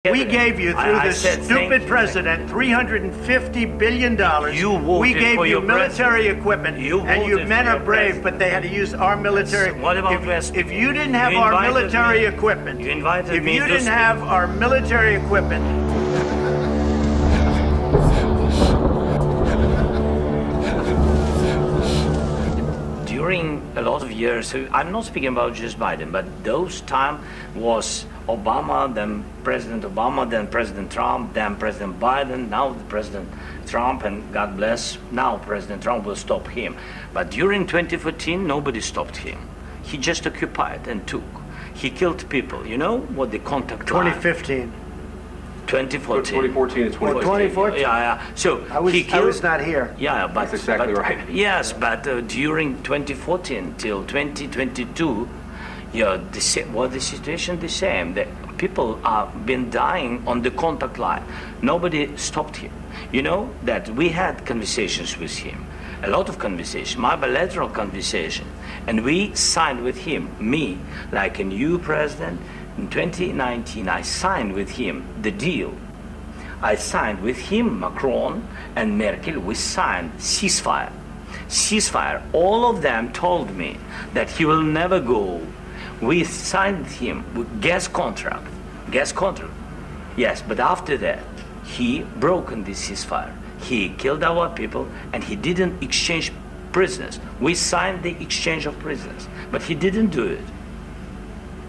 We gave you, through this stupid president, $350 billion. We gave you military equipment, and your men are brave, but they had to use our military. What about if you didn't have our military equipment, if you didn't have our military equipment, during a lot of years, I'm not speaking about just Biden, but those time was Obama, then President Obama, then President Trump, then President Biden, now the President Trump, and God bless, now President Trump will stop him. But during 2014, nobody stopped him. He just occupied and took. He killed people. You know what the contact 2015. 2014. 2014 and 2014. 2014. Yeah. So I was not here. Yeah, but that's exactly right. Yes, but during 2014 till 2022, the situation the same. The people have been dying on the contact line. Nobody stopped him. You know that we had conversations with him, a lot of conversations, my bilateral conversation, and we signed with him, me, like a new president. In 2019, I signed with him the deal. I signed with him, Macron and Merkel, we signed ceasefire. Ceasefire. All of them told me that he will never go. We signed him with gas contract. Yes, but after that, he broken this ceasefire. He killed our people and he didn't exchange prisoners. We signed the exchange of prisoners, but he didn't do it.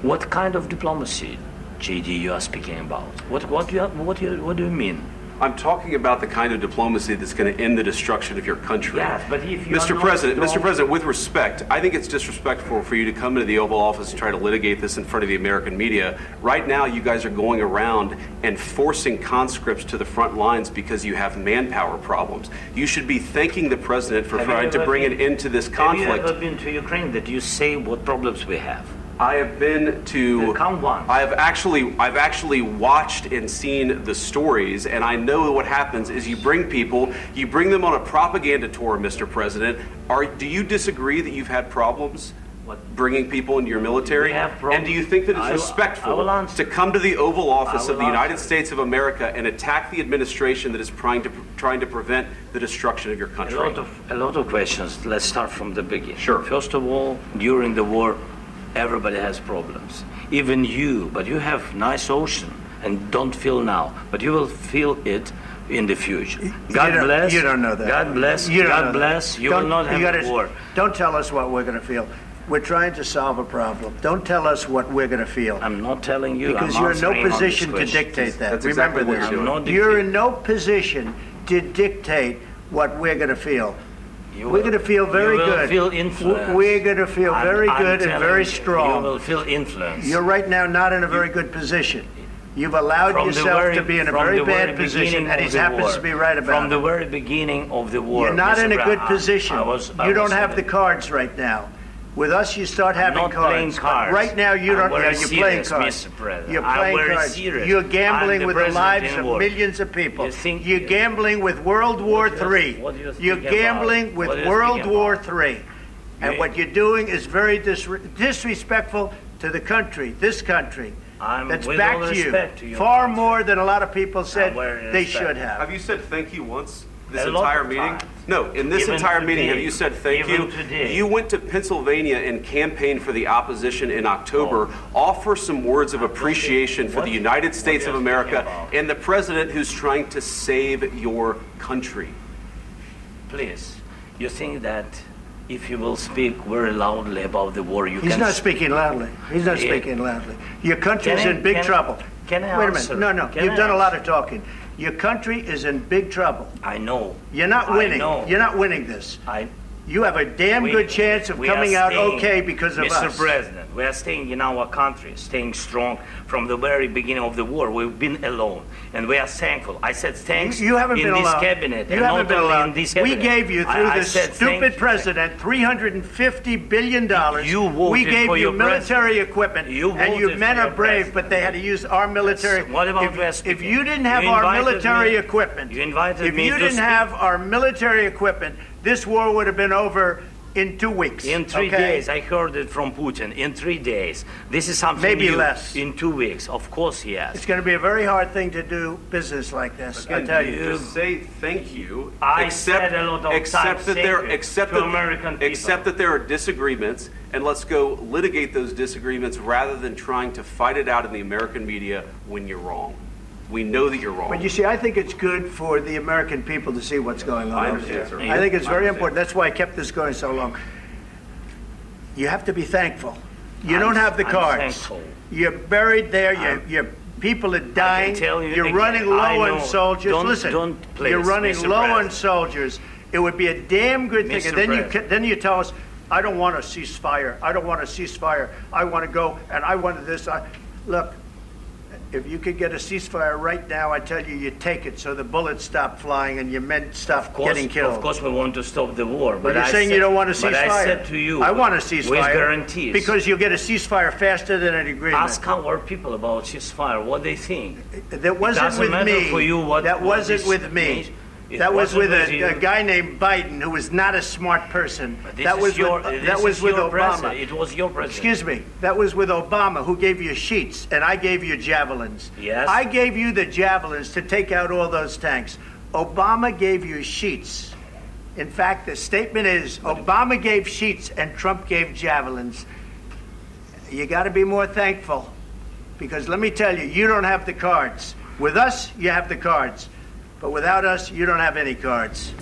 What kind of diplomacy, JD, you are speaking about? What do you mean? I'm talking about the kind of diplomacy that's going to end the destruction of your country. Yes, but if you Mr. President, with respect, I think it's disrespectful for you to come into the Oval Office and try to litigate this in front of the American media. Right now, you guys are going around and forcing conscripts to the front lines because you have manpower problems. You should be thanking the president for trying to bring an end to this conflict. Have you ever been to Ukraine that you say what problems we have? I have been to. Count one. I've actually watched and seen the stories, and I know what happens is you bring them on a propaganda tour, Mr. President. Do you disagree that you've had problems bringing people into your military? And do you think that it's respectful to come to the Oval Office of the United States of America and attack the administration that is trying to prevent the destruction of your country? A lot of questions. Let's start from the beginning. Sure. First of all, during the war, everybody has problems, even you, but you have nice ocean and don't feel now, but you will feel it in the future. God bless. You don't know that. God bless. God bless. You will not have a war. Don't tell us what we're going to feel. We're trying to solve a problem. Don't tell us what we're going to feel. I'm not telling you. Because you're in no position to dictate that. That's Remember exactly this. You're in no position to dictate what we're going to feel. We're going to feel very good. Feel influence. We're going to feel very good and very strong. You will feel influence. You're right now not in a very good position. You've allowed yourself to be in a very bad position, and he happens to be right about it. From the very beginning of the war. You're not in a good position. You don't have the cards right now. With us, you start having cards. Right now, you don't. You're playing cards. You're playing cards. You're gambling with the lives of millions of people. You're gambling with World War III. You're gambling with World War III. And what you're doing is very disrespectful to the country, this country. That's back to you. Far more than a lot of people said they should have. Have you said thank you once? This entire meeting? No, in this entire meeting, have you said thank you? You went to Pennsylvania and campaigned for the opposition in October. Offer some words of appreciation for the United States of America and the president who's trying to save your country. Please, you think that if you will speak very loudly about the war, He's not speaking loudly. He's not speaking loudly. Your country is in big trouble. Can I Wait a minute. No. You've done a lot of talking. Your country is in big trouble. I know. You're not winning. You're not winning this. You have a damn good chance of coming out okay because of us. Mr. President, we are staying in our country, staying strong from the very beginning of the war. We've been alone, and we are thankful. I said thanks you haven't in been this alone. cabinet. You haven't been alone. In this cabinet. We gave you, through this stupid president, $350 billion. We gave you military equipment, and your men are brave, but they had to use our military. What about if you didn't have our military equipment, you invited if me you didn't have our military equipment, this war would have been over in 2 weeks. In 3 days, I heard it from Putin. In 3 days. This is something maybe new. Less. In 2 weeks, of course, yes. It's going to be a very hard thing to do business like this. I tell you. Just say thank you. I said a lot of accept that there, American people. accept that there are disagreements, and let's go litigate those disagreements rather than trying to fight it out in the American media when you're wrong. We know that you're wrong. But you see, I think it's good for the American people to see what's going on. I understand, sir. I think it's very important. That's why I kept this going so long. You have to be thankful. You don't have the cards. Thankful. You're buried there. Your people are dying. You're running low on soldiers. Listen, you're running low on soldiers. It would be a damn good thing. And then you tell us, I don't want a ceasefire. I don't want a ceasefire. I want to go and I want this. Look. If you could get a ceasefire right now, I tell you, you take it so the bullets stop flying and your men stop getting killed. Of course, we want to stop the war. But you're saying you don't want a ceasefire. But I said to you, I want a ceasefire. With guarantees. Because you'll get a ceasefire faster than an agreement. Ask our people about ceasefire, what they think. That wasn't with me. That wasn't with me. That was with a guy named Biden, who was not a smart person. That was with Obama. It was your president. Excuse me. That was with Obama, who gave you sheets, and I gave you javelins. Yes. I gave you the javelins to take out all those tanks. Obama gave you sheets. In fact, the statement is Obama gave sheets and Trump gave javelins. You got to be more thankful, because let me tell you, you don't have the cards. With us, you have the cards. But without us, you don't have any cards.